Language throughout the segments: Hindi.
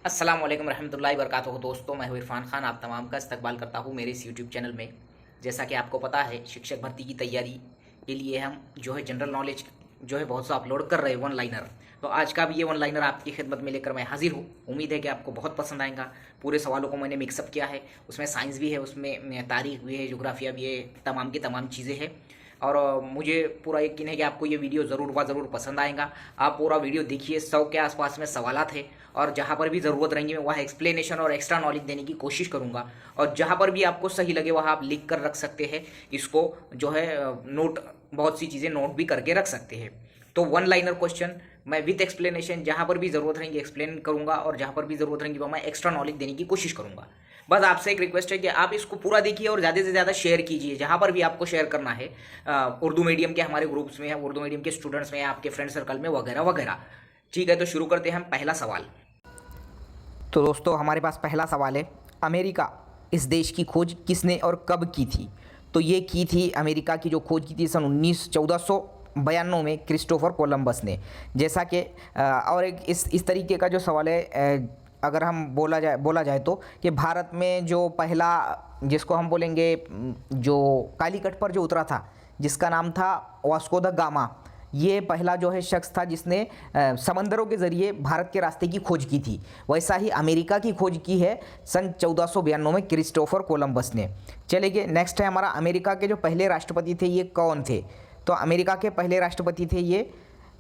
अस्सलाम वालेकुम रहमतुल्लाहि वबरकातुहू। दोस्तों, मैं हूँ इरफान खान, आप तमाम का इस्तकबाल करता हूँ मेरे इस यूट्यूब चैनल में। जैसा कि आपको पता है, शिक्षक भर्ती की तैयारी के लिए हम जो है जनरल नॉलेज जो है बहुत सा अपलोड कर रहे हैं, वन लाइनर। तो आज का भी ये वन लाइनर आपकी खिदमत में लेकर मैं हाजिर हूँ। उम्मीद है कि आपको बहुत पसंद आएगा। पूरे सवालों को मैंने मिक्सअप किया है, उसमें साइंस भी है, उसमें तारीख भी है, जोग्राफिया भी है, तमाम की तमाम चीज़ें हैं। और मुझे पूरा यकीन है कि आपको ये वीडियो ज़रूर व ज़रूर पसंद आएगा। आप पूरा वीडियो देखिए, 100 के आसपास में सवालात है, और जहाँ पर भी ज़रूरत रहेंगी मैं वहाँ एक्सप्लेनेशन और एक्स्ट्रा नॉलेज देने की कोशिश करूँगा। और जहाँ पर भी आपको सही लगे वहाँ आप लिख कर रख सकते हैं, इसको जो है नोट, बहुत सी चीज़ें नोट भी करके रख सकते हैं। तो वन लाइनर क्वेश्चन मैं विथ एक्सप्लेनेशन जहाँ पर भी ज़रूरत रहेंगी एक्सप्लेन करूँगा, और जहाँ पर भी ज़रूरत रहेंगी वहाँ मैं एक्स्ट्रा नॉलेज देने की कोशिश करूँगा। बस आपसे एक रिक्वेस्ट है कि आप इसको पूरा देखिए और ज़्यादा से ज़्यादा शेयर कीजिए, जहाँ पर भी आपको शेयर करना है। उर्दू मीडियम के हमारे ग्रुप्स में है, उर्दू मीडियम के स्टूडेंट्स में, आपके फ्रेंड सर्कल में, वगैरह वगैरह। ठीक है, तो शुरू करते हैं हम पहला सवाल। तो दोस्तों, हमारे पास पहला सवाल है, अमेरिका इस देश की खोज किसने और कब की थी? तो ये की थी, अमेरिका की जो खोज की थी सन 1492 में क्रिस्टोफर कोलंबस ने। जैसा कि और एक इस तरीके का जो सवाल है, अगर हम बोला जाए तो कि भारत में जो पहला, जिसको हम बोलेंगे, जो कालीकट पर जो उतरा था, जिसका नाम था वास्को द गामा, ये पहला जो है शख्स था जिसने समंदरों के ज़रिए भारत के रास्ते की खोज की थी। वैसा ही अमेरिका की खोज की है सन 1492 में क्रिस्टोफर कोलंबस ने। चलिए, नेक्स्ट है हमारा, अमेरिका के जो पहले राष्ट्रपति थे ये कौन थे? तो अमेरिका के पहले राष्ट्रपति थे ये,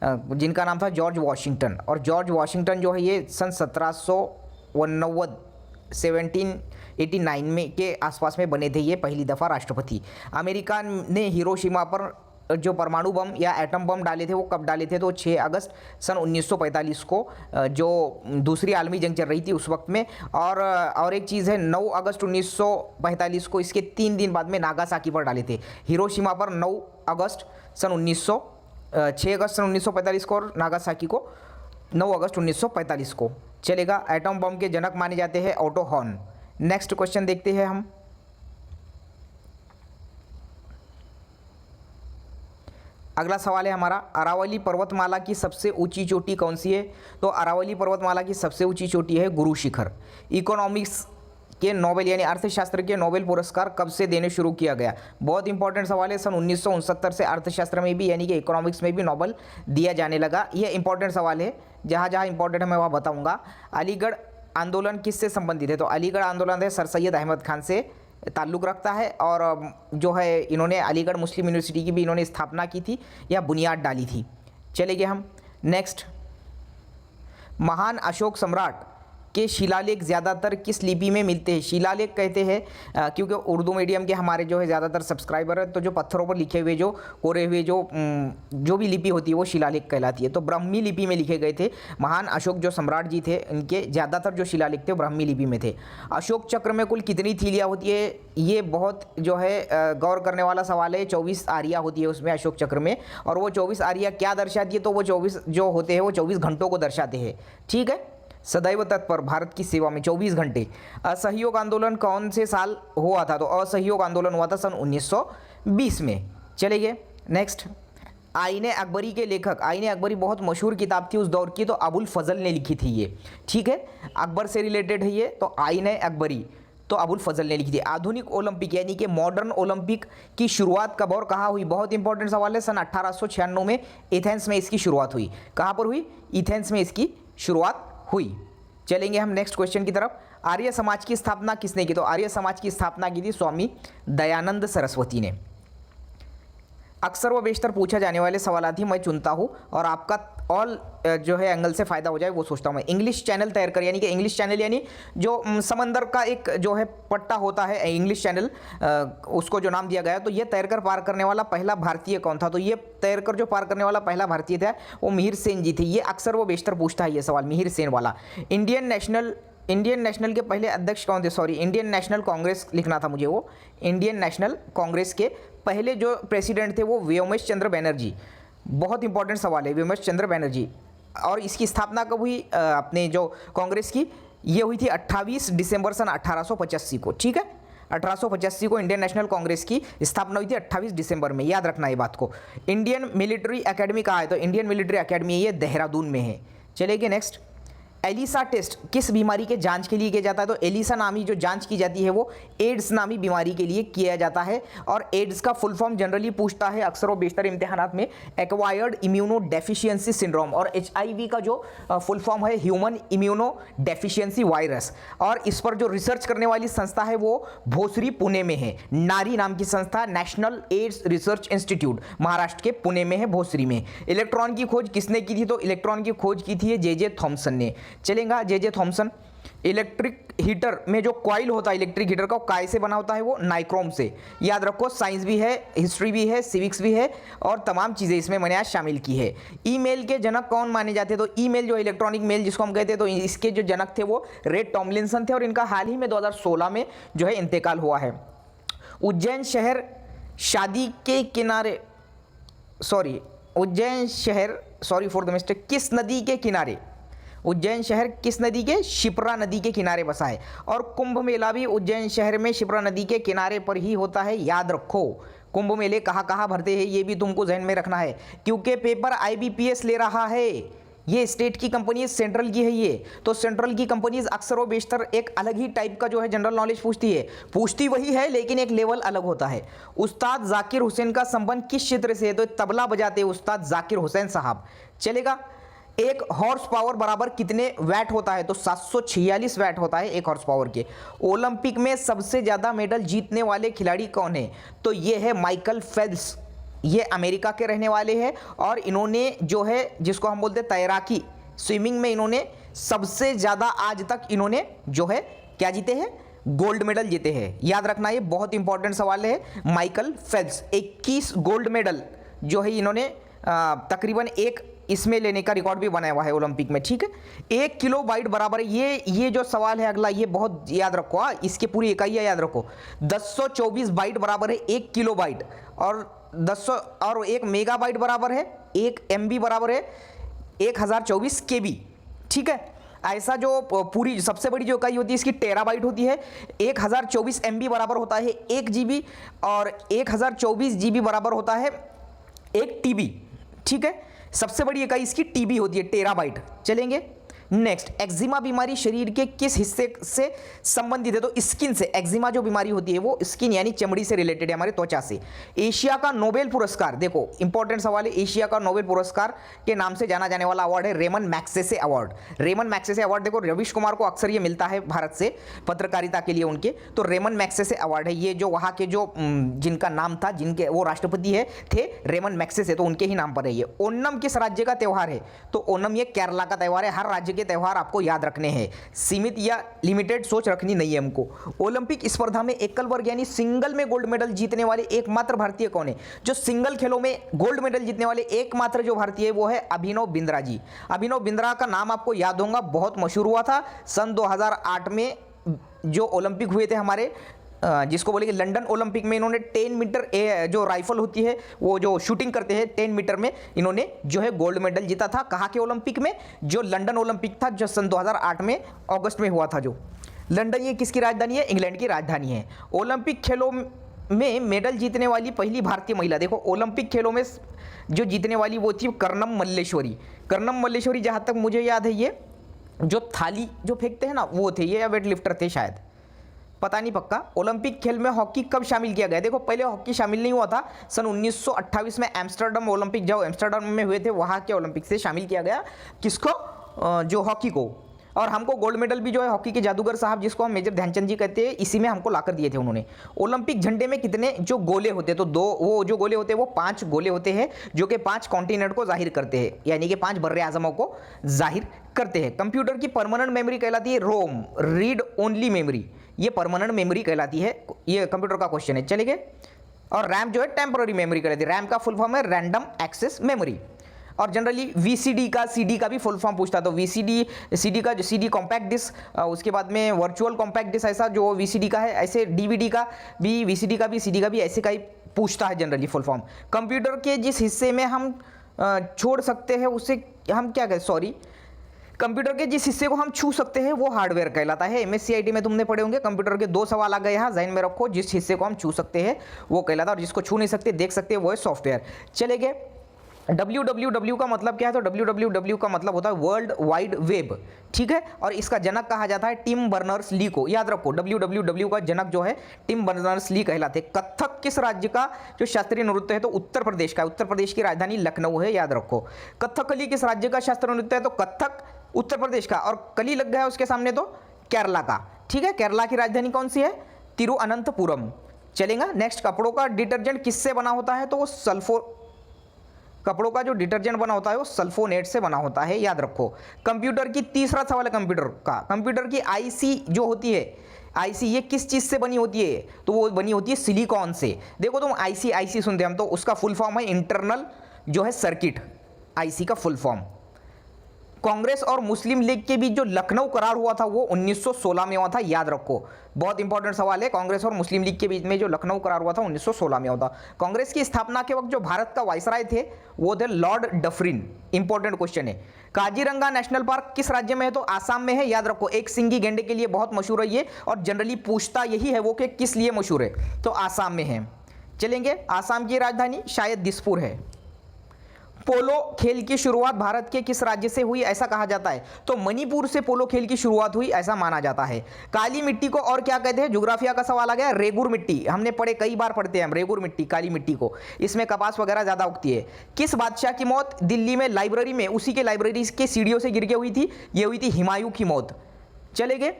जिनका नाम था जॉर्ज वाशिंगटन। और जॉर्ज वाशिंगटन जो है ये सन 1789 में के आसपास में बने थे, ये पहली दफ़ा राष्ट्रपति। अमेरिका ने हिरोशिमा पर जो परमाणु बम या एटम बम डाले थे वो कब डाले थे? तो 6 अगस्त सन 1945 को, जो दूसरी आलमी जंग चल रही थी उस वक्त में। और एक चीज़ है, 9 अगस्त 1945 को, इसके 3 दिन बाद में नागासाकी पर डाले थे। हिरोशिमा पर 9 अगस्त सन 6 अगस्त सन 1945 को, और नागासाकी को 9 अगस्त 1945 को। चलेगा, एटम बम के जनक माने जाते हैं ऑटो हॉर्न। नेक्स्ट क्वेश्चन देखते हैं हम। अगला सवाल है हमारा, अरावली पर्वतमाला की सबसे ऊंची चोटी कौन सी है? तो अरावली पर्वतमाला की सबसे ऊंची चोटी है गुरु शिखर। इकोनॉमिक्स के नोबेल यानी अर्थशास्त्र के नोबेल पुरस्कार कब से देने शुरू किया गया? बहुत इंपॉर्टेंट सवाल है। सन 1969 से अर्थशास्त्र में भी यानी कि इकोनॉमिक्स में भी नोबेल दिया जाने लगा। यह इंपॉर्टेंट सवाल है, जहाँ जहाँ इंपॉर्टेंट है मैं वहाँ बताऊँगा। अलीगढ़ आंदोलन किससे संबंधित है? तो अलीगढ़ आंदोलन है सर सैयद अहमद खान से ताल्लुक़ रखता है, और जो है इन्होंने अलीगढ़ मुस्लिम यूनिवर्सिटी की भी इन्होंने स्थापना की थी या बुनियाद डाली थी। चलेंगे हम नेक्स्ट, महान अशोक सम्राट के शिलालेख ज़्यादातर किस लिपि में मिलते हैं? शिलालेख कहते हैं क्योंकि उर्दू मीडियम के हमारे जो है ज़्यादातर सब्सक्राइबर है, तो जो पत्थरों पर लिखे हुए, जो कोरे हुए जो भी लिपि होती है वो शिलालेख कहलाती है। तो ब्राह्मी लिपि में लिखे गए थे। महान अशोक जो सम्राट जी थे, इनके ज़्यादातर जो शिलालेख थे वो ब्राह्मी लिपि में थे। अशोक चक्र में कुल कितनी तीलियाँ होती है? ये बहुत जो है गौर करने वाला सवाल है। 24 आरियाँ होती है उसमें, अशोक चक्र में। और वो 24 आरियाँ क्या दर्शाती है? तो वो 24 जो होते हैं वो 24 घंटों को दर्शाते हैं। ठीक है, सदैव तत्पर, भारत की सेवा में 24 घंटे। असहयोग आंदोलन कौन से साल हुआ था? तो असहयोग आंदोलन हुआ था सन 1920 में। चलिए नेक्स्ट, आईने अकबरी के लेखक, आईने अकबरी बहुत मशहूर किताब थी उस दौर की, तो अबुल फजल ने लिखी थी ये। ठीक है, अकबर से रिलेटेड है ये, तो आईने अकबरी तो अबुल फजल ने लिखी थी। आधुनिक ओलंपिक यानी कि मॉडर्न ओलंपिक की शुरुआत कब और कहाँ हुई? बहुत इंपॉर्टेंट सवाल है। सन 1896 में एथेंस में इसकी शुरुआत हुई। कहाँ पर हुई? एथेंस में इसकी शुरुआत हुई। चलेंगे हम नेक्स्ट क्वेश्चन की तरफ। आर्य समाज की स्थापना किसने की? तो आर्य समाज की स्थापना की थी स्वामी दयानंद सरस्वती ने। अक्सर व बेशतर पूछा जाने वाले सवालात ही मैं चुनता हूँ और आपका ऑल जो है एंगल से फ़ायदा हो जाए वो सोचता हूँ मैं। इंग्लिश चैनल तैयार कर, यानी कि इंग्लिश चैनल यानी जो समंदर का एक जो है पट्टा होता है, इंग्लिश चैनल उसको जो नाम दिया गया, तो ये तैरकर पार करने वाला पहला भारतीय कौन था? तो ये तैरकर जो पार करने वाला पहला भारतीय था वो मिहिर सेन जी थे। ये अक्सर व बेशतर पूछता है ये सवाल, मिहिर सेन वाला। इंडियन नेशनल के पहले अध्यक्ष कौन थे? सॉरी, इंडियन नेशनल कांग्रेस लिखना था मुझे, वो इंडियन नेशनल कांग्रेस के पहले जो प्रेसिडेंट थे वो व्योमेश चंद्र बनर्जी। बहुत इंपॉर्टेंट सवाल है, व्योमेश चंद्र बनर्जी। और इसकी स्थापना कब हुई अपने जो कांग्रेस की? ये हुई थी 28 दिसंबर सन 1885 को। ठीक है, 1885 को इंडियन नेशनल कांग्रेस की स्थापना हुई थी 28 दिसंबर में, याद रखना ये बात को। इंडियन मिलिट्री एकेडमी कहाँ है? तो इंडियन मिलिट्री एकेडमी ये देहरादून में है। चलेगी नेक्स्ट, एलिसा टेस्ट किस बीमारी के जांच के लिए किया जाता है? तो एलिसा नामी जो जांच की जाती है वो एड्स नामी बीमारी के लिए किया जाता है। और एड्स का फुल फॉर्म जनरली पूछता है अक्सर व बेशतर इम्तिहानात में, एक्वायर्ड इम्यूनो डेफिशिएंसी सिंड्रोम। और HIV का जो फुल फॉर्म है ह्यूमन इम्यूनो डेफिशिएंसी वायरस। और इस पर जो रिसर्च करने वाली संस्था है वो भोसरी पुणे में है। नारी नाम की संस्था, national ads research institute, Maharashtra के पुणे में है, भोसरी में। इलेक्ट्रॉन की खोज किसने की थी? तो इलेक्ट्रॉन की खोज की थी जे थॉमसन ने। चलेगा, जे थॉमसन। इलेक्ट्रिक हीटर में जो कॉइल होता है इलेक्ट्रिक हीटर का, काय से बना होता है? वो नाइक्रोम से। याद रखो, साइंस भी है, हिस्ट्री भी है, सिविक्स भी है और तमाम चीज़ें इसमें मैंने आज शामिल की है। ईमेल के जनक कौन माने जाते हैं? तो ईमेल जो इलेक्ट्रॉनिक मेल जिसको हम कहते हैं, तो इसके जो जनक थे वो रे टॉमलिंसन थे और इनका हाल ही में 2016 में जो है इंतकाल हुआ है। उज्जैन शहर शादी के किनारे, उज्जैन शहर, सॉरी फॉर द मिस्टेक, किस नदी के किनारे? उज्जैन शहर किस नदी के? शिप्रा नदी के किनारे बसा है। और कुंभ मेला भी उज्जैन शहर में शिप्रा नदी के किनारे पर ही होता है। याद रखो, कुंभ मेले कहाँ कहाँ भरते हैं ये भी तुमको जहन में रखना है, क्योंकि पेपर IBPS ले रहा है। ये स्टेट की कंपनी, सेंट्रल की है ये। तो सेंट्रल की कंपनीज अक्सर व बेशतर एक अलग ही टाइप का जो है जनरल नॉलेज पूछती वही है, लेकिन एक लेवल अलग होता है। उस्ताद जाकिर हुसैन का संबंध किस क्षेत्र से है? तो तबला बजाते हैं उस्ताद जाकिर हुसैन साहब। चलेगा। एक हॉर्स पावर बराबर कितने वैट होता है? तो 746 वैट होता है एक हॉर्स पावर के। ओलंपिक में सबसे ज्यादा मेडल जीतने वाले खिलाड़ी कौन है? तो ये है माइकल फेल्प्स। ये अमेरिका के रहने वाले हैं और इन्होंने जो है जिसको हम बोलते हैं तैराकी, स्विमिंग में इन्होंने सबसे ज़्यादा आज तक इन्होंने जो है क्या जीते हैं? गोल्ड मेडल जीते हैं। याद रखना, ये बहुत इंपॉर्टेंट सवाल है। माइकल फेल्प्स 21 गोल्ड मेडल जो है इन्होंने तकरीबन एक इसमें लेने का रिकॉर्ड भी बनाया हुआ है ओलंपिक में। ठीक है, 1 किलो बाइट बराबर है ये जो सवाल है अगला, ये बहुत याद रखो। इसकी पूरी इकाइयाँ याद रखो। 1024 बाइट बराबर है 1 किलो बाइट, और 1 मेगाबाइट बराबर है 1 MB बराबर है 1024 KB। ठीक है, ऐसा जो पूरी सबसे बड़ी जो इकाई होती है इसकी टेराबाइट होती है। 1024 MB बराबर होता है 1 GB, और 1024 GB बराबर होता है 1 TB। ठीक है, सबसे बड़ी इकाई इसकी TB होती है, टेराबाइट। चलेंगे नेक्स्ट, एक्जिमा बीमारी शरीर के किस हिस्से से संबंधित है? तो स्किन से। एक्जिमा जो बीमारी होती है वो स्किन यानी चमड़ी से रिलेटेड है, हमारे त्वचा से। एशिया का नोबेल पुरस्कार, देखो इंपॉर्टेंट सवाल है, एशिया का नोबेल पुरस्कार के नाम से जाना जाने वाला अवार्ड है Ramon Magsaysay award. Ramon Magsaysay award देखो, रवीश कुमार को अक्सर ये मिलता है भारत से पत्रकारिता के लिए उनके, तो रेमन मैग्सेसे अवार्ड है ये। जो वहाँ के जो जिनका नाम था, जिनके वो राष्ट्रपति थे रेमन मैग्सेसे, तो उनके ही नाम पर है ये। ओणम किस राज्य का त्यौहार है? तो ओणम ये केरला का त्यौहार है। हर राज्य के त्यौहार आपको याद रखने हैं, सीमित या लिमिटेड सोच रखनी नहीं है हमको। ओलंपिक स्पर्धा में एकल वर्ग यानी सिंगल में गोल्ड मेडल जीतने वाले एकमात्र भारतीय कौन है? जो सिंगल खेलों में गोल्ड मेडल जीतने वाले एकमात्र जो भारतीय है वो है अभिनव बिंद्रा जी। अभिनव बिंद्रा का नाम आपको याद होगा, बहुत मशहूर हुआ था सन 2008 में जो ओलंपिक हुए थे हमारे, जिसको बोलेंगे लंदन ओलंपिक में। इन्होंने 10 मीटर जो राइफल होती है वो जो शूटिंग करते हैं 10 मीटर में, इन्होंने जो है गोल्ड मेडल जीता था। कहाँ के ओलंपिक में? जो लंदन ओलंपिक था जो सन 2008 में अगस्त में हुआ था। जो लंदन ये किसकी राजधानी है? इंग्लैंड की राजधानी है। ओलंपिक खेलों में मेडल जीतने वाली पहली भारतीय महिला, देखो ओलंपिक खेलों में जो जीतने वाली वो थी कर्णम मल्लेश्वरी। कर्णम मल्लेश्वरी जहाँ तक मुझे याद है ये जो थाली जो फेंकते हैं ना वो थे ये, या वेट लिफ्टर थे शायद, पता नहीं पक्का। ओलंपिक खेल में हॉकी कब शामिल किया गया? देखो पहले हॉकी शामिल नहीं हुआ था, सन 1928 में एम्स्टर्डम ओलंपिक जो एम्स्टर्डम में हुए थे वहाँ के ओलंपिक से शामिल किया गया। किसको? जो हॉकी को। और हमको गोल्ड मेडल भी जो है हॉकी के जादूगर साहब जिसको हम मेजर ध्यानचंद जी कहते हैं, इसी में हमको लाकर दिए थे उन्होंने। ओलंपिक झंडे में कितने जो गोले होते हैं? तो वो जो गोले होते हैं वो 5 गोले होते हैं जो कि 5 कॉन्टिनेंट को जाहिर करते हैं, यानी कि 5 बर्रे आजमों को जाहिर करते हैं। कंप्यूटर की परमानेंट मेमोरी कहलाती है रोम, रीड ओनली मेमोरी, ये परमानेंट मेमोरी कहलाती है। ये कंप्यूटर का क्वेश्चन है। चलेंगे। और रैम जो है टेम्पररी मेमोरी कहलाती है। रैम का फुल फॉर्म है रैंडम एक्सेस मेमोरी। और जनरली VCD का CD का भी फुल फॉर्म पूछता है, तो CD का जो CD कॉम्पैक्ट डिस्क, उसके बाद में वर्चुअल कॉम्पैक्ट डिस्क, ऐसा जो VCD का है, ऐसे DVD का भी, VCD का भी, CD का भी ऐसे का ही पूछता है जनरली फुल फॉर्म। कंप्यूटर के जिस हिस्से में हम छोड़ सकते हैं उसे हम क्या कहते, सॉरी, कंप्यूटर के जिस हिस्से को हम छू सकते हैं वो हार्डवेयर कहलाता है। MSc IT में तुमने पढ़े होंगे, कंप्यूटर के 2 सवाल आ गए यहाँ, ज़हन में रखो। जिस हिस्से को हम छू सकते हैं वो कहलाता है और जिसको छू नहीं सकते देख सकते हैं वो है सॉफ्टवेयर। चले गए। www का मतलब क्या है? तो www का मतलब होता है वर्ल्ड वाइड वेब, ठीक है। और इसका जनक कहा जाता है टिम बर्नर्स ली को, याद रखो www का जनक जो है टिम बर्नर्स ली कहलाते। कथक किस राज्य का जो शास्त्रीय नृत्य है? तो उत्तर प्रदेश का, उत्तर प्रदेश की राजधानी लखनऊ है, याद रखो। कथकली किस राज्य का शास्त्रीय नृत्य है? तो कथक उत्तर प्रदेश का, और कली लग गया उसके सामने तो केरला का, ठीक है। केरला की राजधानी कौन सी है? तिरुअनंतपुरम। चलेगा। नेक्स्ट, कपड़ों का डिटर्जेंट किससे बना होता है? तो वो कपड़ों का जो डिटर्जेंट बना होता है वो सल्फोनेट से बना होता है, याद रखो। कंप्यूटर की, तीसरा सवाल है कंप्यूटर का, कंप्यूटर की आईसी जो होती है, आईसी ये किस चीज़ से बनी होती है? तो वो बनी होती है सिलिकॉन से। देखो तुम आईसी सुनते हैं हम, तो उसका फुल फॉर्म है इंटरनल जो है सर्किट, आईसी का फुल फॉर्म। कांग्रेस और मुस्लिम लीग के बीच जो लखनऊ करार हुआ था वो 1916 में हुआ था, याद रखो। बहुत इंपॉर्टेंट सवाल है। कांग्रेस और मुस्लिम लीग के बीच में जो लखनऊ करार हुआ था 1916 में हुआ था। कांग्रेस की स्थापना के वक्त जो भारत का वायसराय थे वो थे लॉर्ड डफरिन। इंपॉर्टेंट क्वेश्चन है। काजीरंगा नेशनल पार्क किस राज्य में है? तो आसाम में है, याद रखो। एक सिंगी गेंडे के लिए बहुत मशहूर है ये, और जनरली पूछता यही है वो कि किस लिए मशहूर है, तो आसाम में है। चलेंगे। आसाम की राजधानी शायद दिसपुर है। पोलो खेल की शुरुआत भारत के किस राज्य से हुई ऐसा कहा जाता है? तो मणिपुर से पोलो खेल की शुरुआत हुई ऐसा माना जाता है। काली मिट्टी को और क्या कहते हैं? ज्योग्राफिया का सवाल आ गया। रेगुर मिट्टी, हमने पढ़े, कई बार पढ़ते हैं हम रेगुर मिट्टी, काली मिट्टी को। इसमें कपास वगैरह ज्यादा उगती है। किस बादशाह की मौत दिल्ली में लाइब्रेरी में, उसी के लाइब्रेरी के सीढ़ियों से गिर के हुई थी? ये हुई थी हुमायूं की मौत। चलेंगे।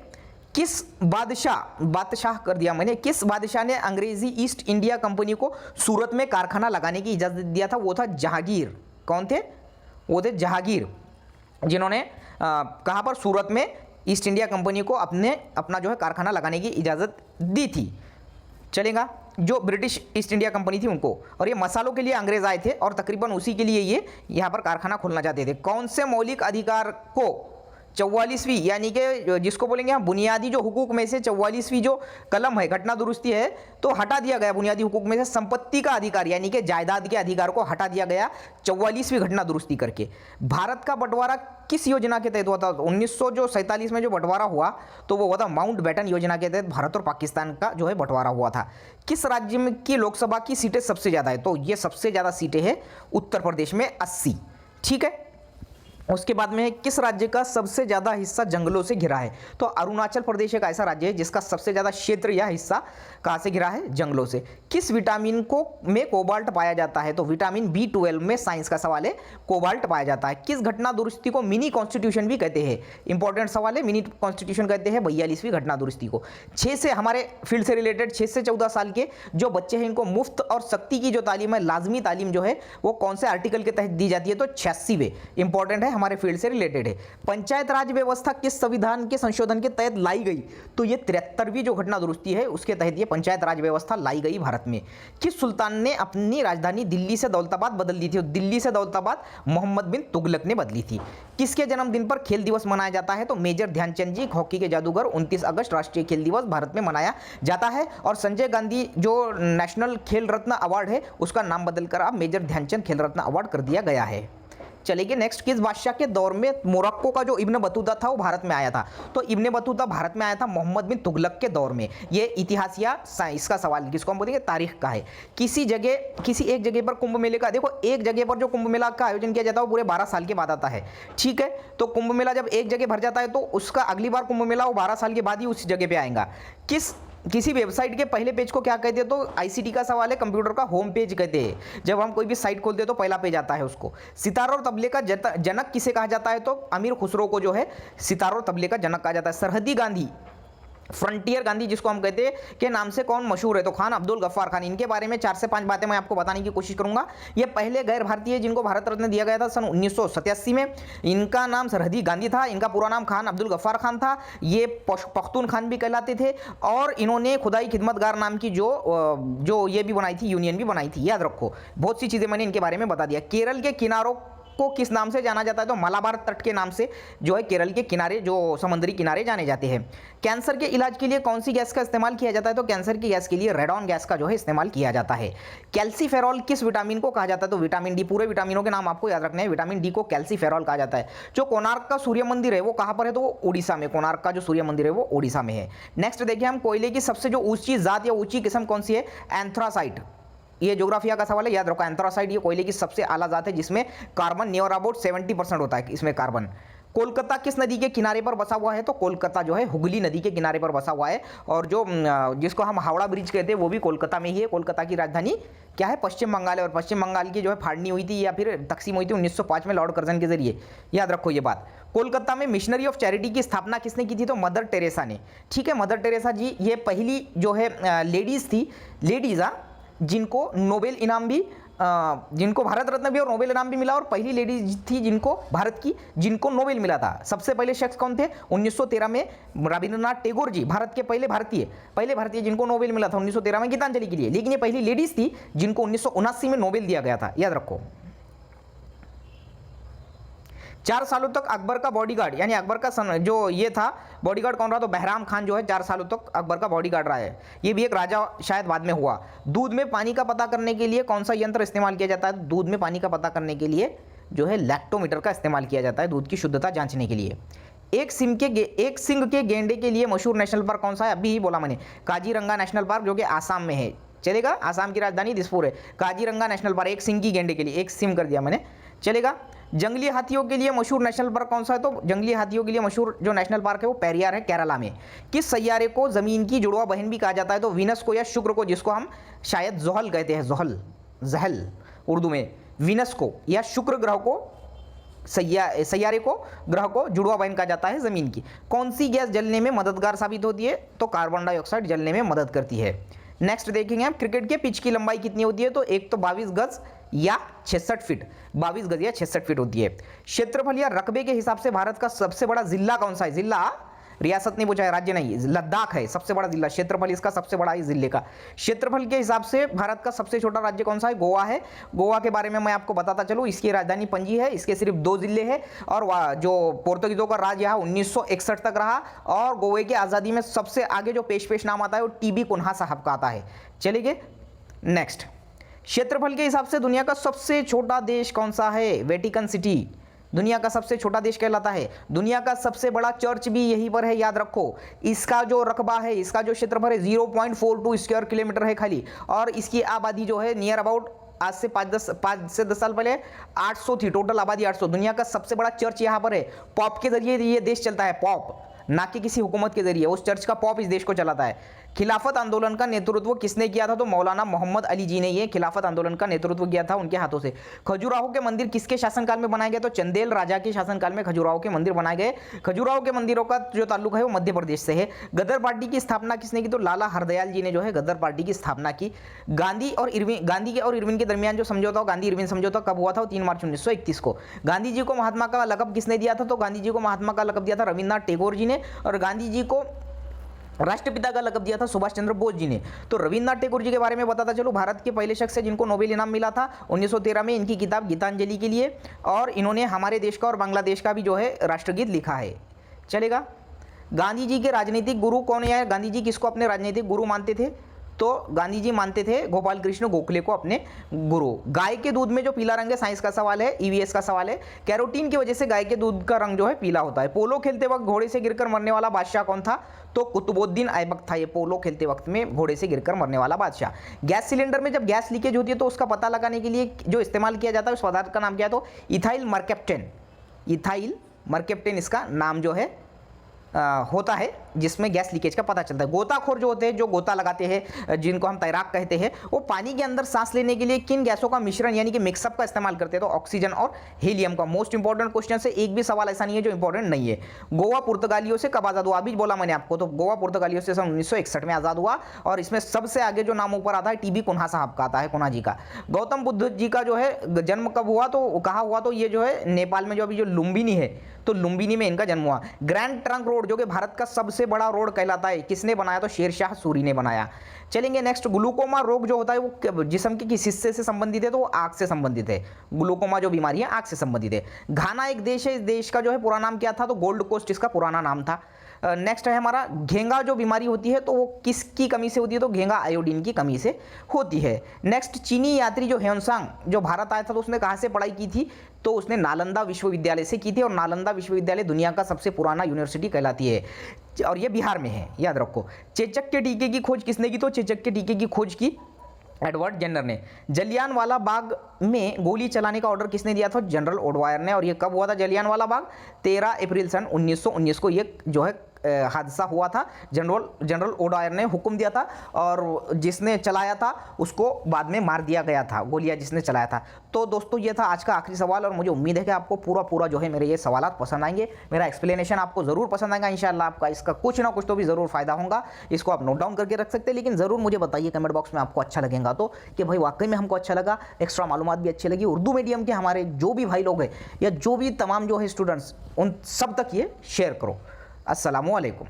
किस बादशाह कर दिया मैंने, किस बादशाह ने अंग्रेजी ईस्ट इंडिया कंपनी को सूरत में कारखाना लगाने की इजाजत दिया था? वो था जहांगीर। कौन थे? वो थे जहांगीर, जिन्होंने कहाँ पर? सूरत में ईस्ट इंडिया कंपनी को अपना जो है कारखाना लगाने की इजाज़त दी थी। चलेगा। जो ब्रिटिश ईस्ट इंडिया कंपनी थी उनको, और ये मसालों के लिए अंग्रेज आए थे और तकरीबन उसी के लिए ये यहाँ पर कारखाना खोलना चाहते थे। कौन से मौलिक अधिकार को 44वीं, यानी कि जिसको बोलेंगे हम बुनियादी जो हुकूक में से 44वीं जो कलम है, घटना दुरुस्ती है, तो हटा दिया गया। बुनियादी हुकूक में से संपत्ति का अधिकार यानी कि जायदाद के अधिकार को हटा दिया गया 44वीं घटना दुरुस्ती करके। भारत का बंटवारा किस योजना के तहत हुआ था? 1947 में जो बंटवारा हुआ तो वो हुआ था माउंट बैटन योजना के तहत भारत और पाकिस्तान का जो है बंटवारा हुआ था। किस राज्य में की लोकसभा की सीटें सबसे ज़्यादा है? तो ये सबसे ज़्यादा सीटें हैं उत्तर प्रदेश में 80, ठीक है। उसके बाद में है किस राज्य का सबसे ज़्यादा हिस्सा जंगलों से घिरा है? तो अरुणाचल प्रदेश एक ऐसा राज्य है जिसका सबसे ज़्यादा क्षेत्र या हिस्सा कहाँ से घिरा है? जंगलों से। किस विटामिन को में कोबाल्ट पाया जाता है? तो विटामिन B12 में, साइंस का सवाल है, कोबाल्ट पाया जाता है। किस घटना दुरुस्ती को मिनी कॉन्स्टिट्यूशन भी कहते हैं? इंपॉर्टेंट सवाल है। मिनी कॉन्स्टिट्यूशन कहते हैं 42वीं घटना दुरुस्ती को। 6 से, हमारे फील्ड से रिलेटेड, 6 से 14 साल के जो बच्चे हैं इनको मुफ्त और सख्ती की जो तालीम है, लाजमी तालीम जो है वो कौन से आर्टिकल के तहत दी जाती है? तो 86वें। इंपॉर्टेंट है, हमारे फील्ड से रिलेटेड है। पंचायत राज व्यवस्था किस संविधान के संशोधन के तहत लाई गई? तो ये 73वीं जो घटना दुरुस्ती है उसके तहत ये पंचायत राज व्यवस्था लाई गई भारत में। किस सुल्तान ने अपनी राजधानी दिल्ली से दौलताबाद बदल दी थी? दिल्ली से दौलताबाद मोहम्मद बिन तुगलक ने बदली थी। किसके जन्मदिन पर खेल दिवस मनाया जाता है? तो मेजर ध्यानचंद जी, हॉकी के जादूगर। 29 अगस्त राष्ट्रीय खेल दिवस भारत में मनाया जाता है। और संजय गांधी जो नेशनल खेल रत्न अवार्ड है उसका नाम बदलकर अब मेजर ध्यानचंद खेल रत्न अवार्ड कर दिया गया है। चलेंगे नेक्स्ट। किस बादशाह के दौर में मोरक्को का जो इब्न बतूता था वो भारत में आया था? तो इब्न बतूता भारत में आया था मोहम्मद बिन तुगलक के दौर में। ये इतिहास या साइंस का सवाल, किसको हम बोलेंगे? तारीख का है। किसी एक जगह पर कुंभ मेले का, देखो एक जगह पर जो कुंभ मेला का आयोजन किया जाता है वो पूरे 12 साल के बाद आता है, ठीक है। तो कुंभ मेला जब एक जगह भर जाता है तो उसका अगली बार कुंभ मेला वो 12 साल के बाद ही उस जगह पे आएगा। किसी वेबसाइट के पहले पेज को क्या कहते हैं? तो आईसीटी का सवाल है, कंप्यूटर का होम पेज कहते हैं। जब हम कोई भी साइट खोलते हैं तो पहला पेज आता है उसको। सितार और तबले का जनक किसे कहा जाता है? तो अमीर खुसरो को जो है सितार और तबले का जनक कहा जाता है। सरहदी गांधी, फ्रंटियर गांधी जिसको हम कहते हैं, के नाम से कौन मशहूर है? तो खान अब्दुल गफ्फार खान। इनके बारे में 4 से 5 बातें मैं आपको बताने की कोशिश करूंगा। ये पहले गैर भारतीय जिनको भारत रत्न दिया गया था सन 1987 में। इनका नाम सरहदी गांधी था। इनका पूरा नाम खान अब्दुल गफ्फार खान था। ये पख्तून खान भी कहलाते थे। और इन्होंने खुदाई खिदमतगार नाम की जो ये भी बनाई थी, यूनियन भी बनाई थी, याद रखो। बहुत सी चीज़ें मैंने इनके बारे में बता दिया। केरल के किनारों को किस नाम से जाना जाता है? तो मलाबार तट के नाम से जो है केरल के किनारे, जो समुद्री किनारे जाने जाते हैं। कैंसर के इलाज के लिए कौन सी गैस का इस्तेमाल किया जाता है? तो कैंसर की गैस के लिए रेडॉन गैस का जो है इस्तेमाल किया जाता है। कैल्सीफेरॉल किस विटामिन को कहा जाता है? तो विटामिन डी। पूरे विटामिनों के नाम आपको याद रखने हैं। विटामिन डी को कैल्सीफेरॉल कहा जाता है। जो कोणार्क का सूर्य मंदिर है वो कहाँ पर है? तो वो उड़ीसा में। कोणार्क का जो सूर्य मंदिर है वो उड़ीसा में है। नेक्स्ट देखिए हम, कोयले की सबसे जो ऊंची जात या ऊंची किस्म कौन सी है? एंथ्रासाइट। ये ज्योग्राफिया का सवाल है, याद रखो। एंथ्रासाइड ये कोयले की सबसे आला जात है जिसमें कार्बन नियर अबाउट 70% होता है इसमें कार्बन। कोलकाता किस नदी के किनारे पर बसा हुआ है? तो कोलकाता जो है हुगली नदी के किनारे पर बसा हुआ है। और जो जिसको हम हावड़ा ब्रिज कहते हैं वो भी कोलकाता में ही है। कोलकाता की राजधानी क्या है? पश्चिम बंगाल है। और पश्चिम बंगाल की जो है फाड़नी हुई थी या फिर तकसीम हुई थी 1905 में लॉर्ड कर्जन के जरिए, याद रखो ये बात। कोलकाता में मिशनरी ऑफ चैरिटी की स्थापना किसने की थी? तो मदर टेरेसा ने। ठीक है, मदर टेरेसा जी ये पहली जो है लेडीज़ थी, लेडीज़ जिनको नोबेल इनाम भी जिनको भारत रत्न भी और नोबेल इनाम भी मिला, और पहली लेडी थी जिनको भारत की जिनको नोबेल मिला था। सबसे पहले शख्स कौन थे? 1913 में रविंद्रनाथ टैगोर जी, भारत के पहले भारतीय जिनको नोबेल मिला था 1913 में गीतांजलि के लिए। लेकिन ये पहली लेडीज थी जिनको 1979 में नोबेल दिया गया था, याद रखो। 4 सालों तक अकबर का बॉडीगार्ड, यानी अकबर का जो ये था बॉडीगार्ड कौन रहा? तो बहराम खान जो है 4 सालों तक अकबर का बॉडीगार्ड रहा है। ये भी एक राजा शायद बाद में हुआ। दूध में पानी का पता करने के लिए कौन सा यंत्र इस्तेमाल किया जाता है? दूध में पानी का पता करने के लिए जो है लैक्टोमीटर का इस्तेमाल किया जाता है, दूध की शुद्धता जांचने के लिए। एक सिंग के गेंडे के लिए मशहूर नेशनल पार्क कौन सा है? अभी ही बोला मैंने, काजीरंगा नेशनल पार्क, जो कि आसाम में है। चलेगा, आसाम की राजधानी दिसपुर है। काजीरंगा नेशनल पार्क, एक सिंग की गेंडे के लिए, एक सिम कर दिया मैंने, चलेगा। जंगली हाथियों के लिए मशहूर नेशनल पार्क कौन सा है? तो जंगली हाथियों के लिए मशहूर जो नेशनल पार्क है वो पेरियार है, केरला में। किस सैयारे को जमीन की जुड़वा बहन भी कहा जाता है? तो वीनस को या शुक्र को, जिसको हम शायद जोहल कहते हैं, जहल उर्दू में, वीनस को या शुक्र ग्रह को, सैयारे को, ग्रह को जुड़वा बहन कहा जाता है जमीन की। कौन सी गैस जलने में मददगार साबित होती है? तो कार्बन डाइऑक्साइड जलने में मदद करती है। नेक्स्ट देखेंगे हम, क्रिकेट के पिच की लंबाई कितनी होती है? तो एक तो 22 गज या 66 फीट, 22 गज या 66 फीट होती है। क्षेत्रफल या रकबे के हिसाब से भारत का सबसे बड़ा जिला कौन सा है? जिला, रियासत नहीं पूछा है, राज्य नहीं, लद्दाख है सबसे बड़ा जिला। क्षेत्रफल इसका सबसे बड़ा है जिले का। क्षेत्रफल के हिसाब से भारत का सबसे छोटा राज्य कौन सा है? गोवा है। गोवा के बारे में मैं आपको बताता चलूं, इसकी राजधानी पणजी है, इसके सिर्फ 2 जिले हैं। और जो पोर्तुगीजों का राज यहाँ 1961 तक रहा। और गोवे की आज़ादी में सबसे आगे जो पेश नाम आता है वो टीबी कुन्हा साहब का आता है। चलिए नेक्स्ट, क्षेत्रफल के हिसाब से दुनिया का सबसे छोटा देश कौन सा है? वेटिकन सिटी दुनिया का सबसे छोटा देश कहलाता है। दुनिया का सबसे बड़ा चर्च भी यहीं पर है, याद रखो। इसका जो रकबा है, इसका जो क्षेत्रफल है 0.42 स्क्वायर किलोमीटर है खाली। और इसकी आबादी जो है नियर अबाउट आज से 5 से 10 साल पहले 800 थी, टोटल आबादी 800। दुनिया का सबसे बड़ा चर्च यहाँ पर है। पॉप के जरिए ये देश चलता है, पॉप, ना कि किसी हुकूमत के जरिए। उस चर्च का पॉप इस देश को चलाता है। खिलाफत आंदोलन का नेतृत्व किसने किया था? तो मौलाना मोहम्मद अली जी ने ये खिलाफत आंदोलन का नेतृत्व किया था, उनके हाथों से। खजुराहो के मंदिर किसके शासनकाल में बनाए गए? तो चंदेल राजा के शासनकाल में खजुराहो के मंदिर बनाए गए। खजुराहो के मंदिरों का जो ताल्लुक है वो मध्य प्रदेश से है। गदर पार्टी की स्थापना किसने की? तो लाला हरदयाल जी ने जो है गदर पार्टी की स्थापना की। गांधी और इरविन के दरमियान जो समझौता, गांधी इरविन समझौता कब हुआ था? 3 मार्च 1931 को। गांधी जी को महात्मा का लक़ब किसने दिया था? तो गांधी जी को महात्मा का लक़ब दिया था रविन्द्रनाथ टैगोर जी ने। और गांधी जी को राष्ट्रपिता का लक़ब दिया था सुभाष चंद्र बोस जी ने। तो रविन्द्रनाथ टैगोर जी के बारे में बताता चलो, भारत के पहले शख्स है जिनको नोबेल इनाम मिला था 1913 में, इनकी किताब गीतांजलि के लिए। और इन्होंने हमारे देश का और बांग्लादेश का भी जो है राष्ट्रगीत लिखा है। चलेगा। गांधी जी के राजनीतिक गुरु कौन है? गांधी जी किसको अपने राजनीतिक गुरु मानते थे? तो गांधी जी मानते थे गोपाल कृष्ण गोखले को अपने गुरु। गाय के दूध में जो पीला रंग है, साइंस का सवाल है, ईवीएस का सवाल है। कैरोटीन की वजह से गाय के दूध का रंग जो है पीला होता है। पोलो खेलते वक्त घोड़े से गिरकर मरने वाला बादशाह कौन था? तो कुतुबुद्दीन ऐबक था। ये पोलो खेलते वक्त में घोड़े से गिरकर मरने वाला बादशाह। गैस सिलेंडर में जब गैस लीकेज होती है तो उसका पता लगाने के लिए जो इस्तेमाल किया जाता है उस पदार्थ का नाम क्या है? तो इथाइल मरकेप्टेन। इथाइल मरकेप्टेन इसका नाम जो है होता है, जिसमें गैस लीकेज का पता चलता है। गोताखोर जो होते हैं, जो गोता लगाते हैं, जिनको हम तैराक कहते हैं, वो पानी के अंदर सांस लेने के लिए किन गैसों का मिश्रण यानी कि मिक्सअप का इस्तेमाल करते हैं? तो ऑक्सीजन और हीलियम का। मोस्ट इंपॉर्टेंट क्वेश्चन से एक भी सवाल ऐसा नहीं है जो इंपॉर्टेंट नहीं है। गोवा पुर्तगालियों से कब आज़ाद हुआ? अभी बोला मैंने आपको। तो गोवा पुर्तगालियों से 1961 में आज़ाद हुआ। और इसमें सबसे आगे जो नाम ऊपर आता है टीबी कुन्हा साहब का आता है, कुन्हा जी का। गौतम बुद्ध जी का जो है जन्म कब हुआ? तो कहाँ हुआ? तो ये जो है नेपाल में जो अभी जो लुम्बिनी है, तो लुम्बिनी में इनका जन्म हुआ। ग्रैंड ट्रंक रोड जो कि भारत का सबसे बड़ा रोड कहलाता है, किसने बनाया? तो शेरशाह सूरी ने बनाया। चलेंगे नेक्स्ट। ग्लूकोमा रोग जो होता है वो जिस्म के किस हिस्से से संबंधित है? तो वो आंख से संबंधित है। ग्लूकोमा जो बीमारी है आंख से संबंधित है। घाना एक देश है, इस देश का जो है पूरा नाम क्या था? तो गोल्ड कोस्ट इसका पुराना नाम था। नेक्स्ट है हमारा घेंगा जो बीमारी होती है तो वो किसकी कमी से होती है? तो घेंगा आयोडीन की कमी से होती है। नेक्स्ट, चीनी यात्री जो ह्योनसांग जो भारत आया था तो उसने कहाँ से पढ़ाई की थी? तो उसने नालंदा विश्वविद्यालय से की थी। और नालंदा विश्वविद्यालय दुनिया का सबसे पुराना यूनिवर्सिटी कहलाती है और ये बिहार में है, याद रखो। चेचक के टीके की खोज किसने की? तो चेचक के टीके की खोज की एडवर्ड जेनर ने। जलियांवाला बाग में गोली चलाने का ऑर्डर किसने दिया था? जनरल ओडवायर ने। और ये कब हुआ था जलियांवाला बाग? 13 अप्रैल सन 1919 को ये जो है हादसा हुआ था। जनरल ओडायर ने हुक्म दिया था और जिसने चलाया था उसको बाद में मार दिया गया था, गोलियां जिसने चलाया था। तो दोस्तों ये था आज का आखिरी सवाल और मुझे उम्मीद है कि आपको पूरा जो है मेरे ये सवालात पसंद आएंगे, मेरा एक्सप्लेनेशन आपको ज़रूर पसंद आएगा। इंशाल्लाह आपका इसका कुछ ना कुछ तो भी ज़रूर फायदा होगा। इसको आप नोट डाउन करके रख सकते हैं, लेकिन ज़रूर मुझे बताइए कमेंट बॉक्स में आपको अच्छा लगेगा तो कि भाई वाकई में हमको अच्छा लगा, एक्स्ट्रा मालूमात भी अच्छी लगी। उर्दू मीडियम के हमारे जो भी भाई लोग हैं या जो भी तमाम जो है स्टूडेंट्स, उन सब तक ये शेयर करो। अस्सलामु अलैकुम।